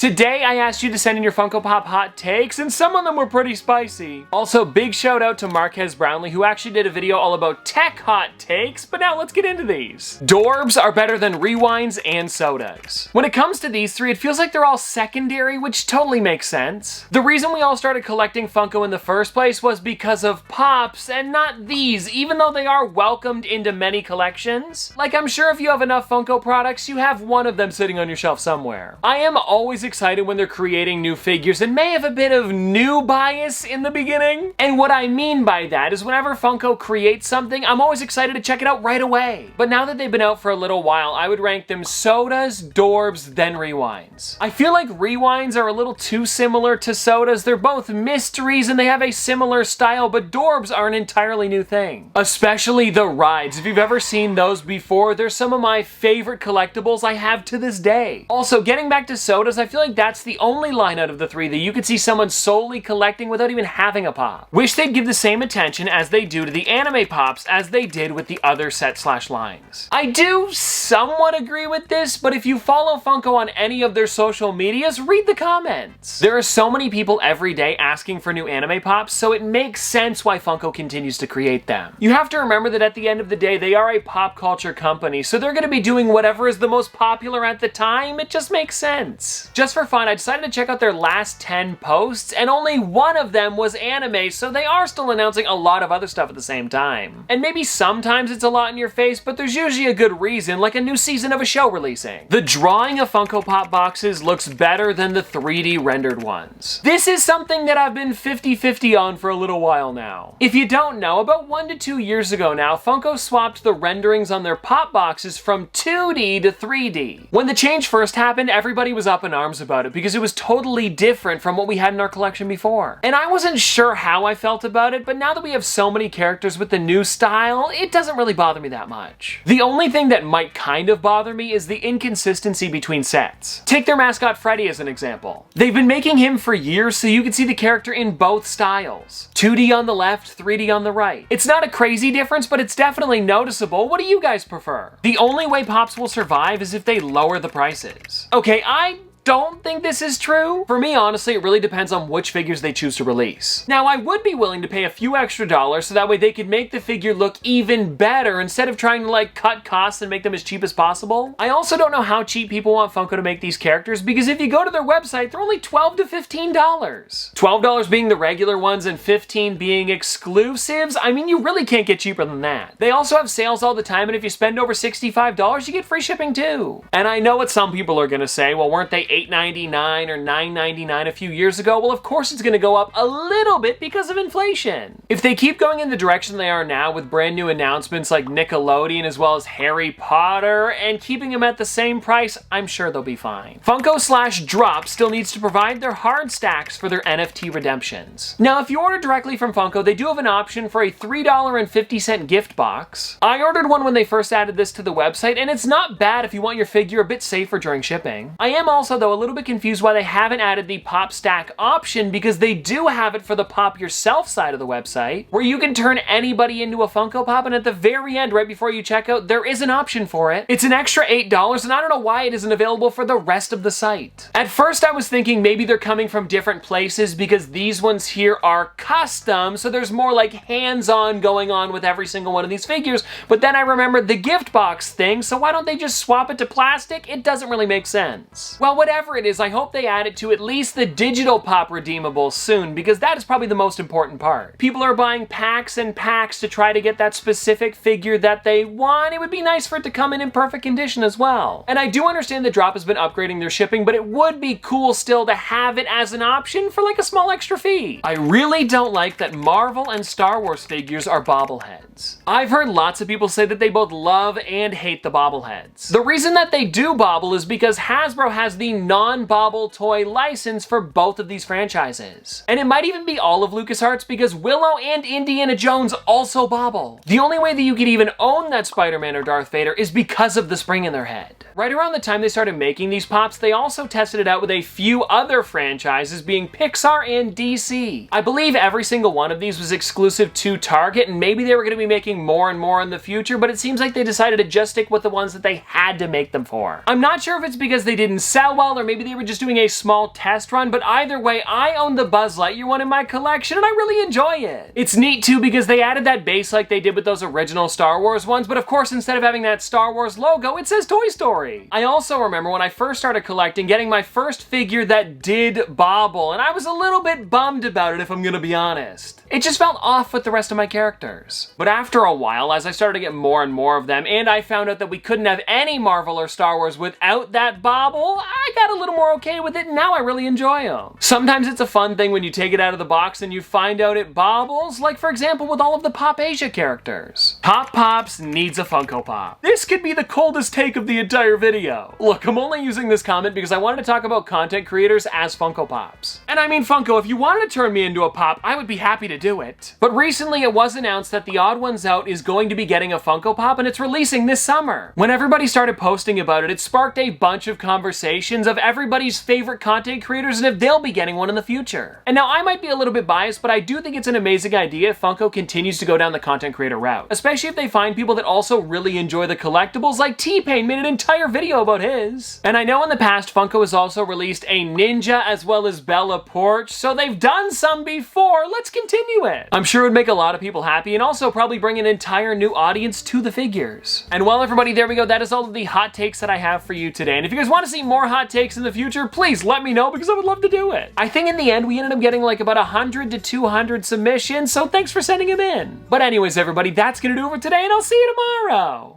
Today I asked you to send in your Funko Pop hot takes, and some of them were pretty spicy. Also, big shout out to Marquez Brownlee, who actually did a video all about tech hot takes, but now let's get into these. Dorbs are better than rewinds and sodas. When it comes to these three, it feels like they're all secondary, which totally makes sense. The reason we all started collecting Funko in the first place was because of Pops, and not these, even though they are welcomed into many collections. Like, I'm sure if you have enough Funko products, you have one of them sitting on your shelf somewhere. I am always excited when they're creating new figures and may have a bit of new bias in the beginning. And what I mean by that is whenever Funko creates something, I'm always excited to check it out right away. But now that they've been out for a little while, I would rank them sodas, Dorbs, then rewinds. I feel like rewinds are a little too similar to sodas. They're both mysteries and they have a similar style, but Dorbs are an entirely new thing. Especially the rides. If you've ever seen those before, they're some of my favorite collectibles I have to this day. Also, getting back to sodas, I feel like that's the only line out of the three that you could see someone solely collecting without even having a pop. Wish they'd give the same attention as they do to the anime pops as they did with the other set/lines. I do somewhat agree with this, but if you follow Funko on any of their social medias, read the comments. There are so many people every day asking for new anime pops, so it makes sense why Funko continues to create them. You have to remember that at the end of the day, they are a pop culture company, so they're going to be doing whatever is the most popular at the time. It just makes sense. Just for fun, I decided to check out their last 10 posts, and only one of them was anime, so they are still announcing a lot of other stuff at the same time. And maybe sometimes it's a lot in your face, but there's usually a good reason, like a new season of a show releasing. The drawing of Funko Pop boxes looks better than the 3D rendered ones. This is something that I've been 50-50 on for a little while now. If you don't know, about 1 to 2 years ago now, Funko swapped the renderings on their pop boxes from 2D to 3D. When the change first happened, everybody was up in arms about it because it was totally different from what we had in our collection before. And I wasn't sure how I felt about it, but now that we have so many characters with the new style, it doesn't really bother me that much. The only thing that might kind of bother me is the inconsistency between sets. Take their mascot Freddy as an example. They've been making him for years so you can see the character in both styles. 2D on the left, 3D on the right. It's not a crazy difference, but it's definitely noticeable. What do you guys prefer? The only way Pops will survive is if they lower the prices. Okay, I don't think this is true. For me, honestly, it really depends on which figures they choose to release. Now, I would be willing to pay a few extra dollars so that way they could make the figure look even better instead of trying to like cut costs and make them as cheap as possible. I also don't know how cheap people want Funko to make these characters because if you go to their website, they're only $12 to $15. $12 being the regular ones and $15 being exclusives. I mean, you really can't get cheaper than that. They also have sales all the time, and if you spend over $65, you get free shipping too. And I know what some people are gonna say, well, weren't they $8.99 or $9.99 a few years ago? Well, of course it's going to go up a little bit because of inflation. If they keep going in the direction they are now with brand new announcements like Nickelodeon as well as Harry Potter and keeping them at the same price, I'm sure they'll be fine. Funko/Drop still needs to provide their hard stacks for their NFT redemptions. Now, if you order directly from Funko, they do have an option for a $3.50 gift box. I ordered one when they first added this to the website, and it's not bad if you want your figure a bit safer during shipping. I am also though a little bit confused why they haven't added the pop stack option because they do have it for the pop yourself side of the website where you can turn anybody into a Funko Pop, and at the very end right before you check out there is an option for it. It's an extra $8 and I don't know why it isn't available for the rest of the site. At first I was thinking maybe they're coming from different places because these ones here are custom, so there's more like hands-on going on with every single one of these figures, but then I remembered the gift box thing, so why don't they just swap it to plastic? It doesn't really make sense. Well, whatever it is, I hope they add it to at least the digital pop redeemables soon because that is probably the most important part. People are buying packs and packs to try to get that specific figure that they want. It would be nice for it to come in perfect condition as well. And I do understand that Drop has been upgrading their shipping, but it would be cool still to have it as an option for like a small extra fee. I really don't like that Marvel and Star Wars figures are bobbleheads. I've heard lots of people say that they both love and hate the bobbleheads. The reason that they do bobble is because Hasbro has the non-bobble toy license for both of these franchises. And it might even be all of LucasArts because Willow and Indiana Jones also bobble. The only way that you could even own that Spider-Man or Darth Vader is because of the spring in their head. Right around the time they started making these pops, they also tested it out with a few other franchises being Pixar and DC. I believe every single one of these was exclusive to Target, and maybe they were going to be making more and more in the future, but it seems like they decided to just stick with the ones that they had to make them for. I'm not sure if it's because they didn't sell well all, or maybe they were just doing a small test run, but either way, I own the Buzz Lightyear one in my collection, and I really enjoy it. It's neat too because they added that base like they did with those original Star Wars ones, but of course, instead of having that Star Wars logo, it says Toy Story. I also remember when I first started collecting, getting my first figure that did bobble, and I was a little bit bummed about it, if I'm gonna be honest. It just felt off with the rest of my characters. But after a while, as I started to get more and more of them, and I found out that we couldn't have any Marvel or Star Wars without that bobble, I got a little more okay with it, and now I really enjoy them. Sometimes it's a fun thing when you take it out of the box and you find out it bobbles, like for example with all of the Pop Asia characters. Pop Pops needs a Funko Pop. This could be the coldest take of the entire video. Look, I'm only using this comment because I wanted to talk about content creators as Funko Pops. And I mean, Funko, if you wanted to turn me into a pop, I would be happy to do it. But recently it was announced that the Odd Ones Out is going to be getting a Funko Pop, and it's releasing this summer. When everybody started posting about it, it sparked a bunch of conversations of everybody's favorite content creators and if they'll be getting one in the future. And now I might be a little bit biased, but I do think it's an amazing idea if Funko continues to go down the content creator route. Especially if they find people that also really enjoy the collectibles, like T-Pain made an entire video about his. And I know in the past Funko has also released a Ninja as well as Bella Porch, so they've done some before, let's continue it. I'm sure it would make a lot of people happy and also probably bring an entire new audience to the figures. And well everybody, there we go, that is all of the hot takes that I have for you today. And if you guys want to see more hot takes in the future, please let me know because I would love to do it. I think in the end we ended up getting like about 100 to 200 submissions, so thanks for sending them in. But anyways everybody, that's gonna do it for today and I'll see you tomorrow.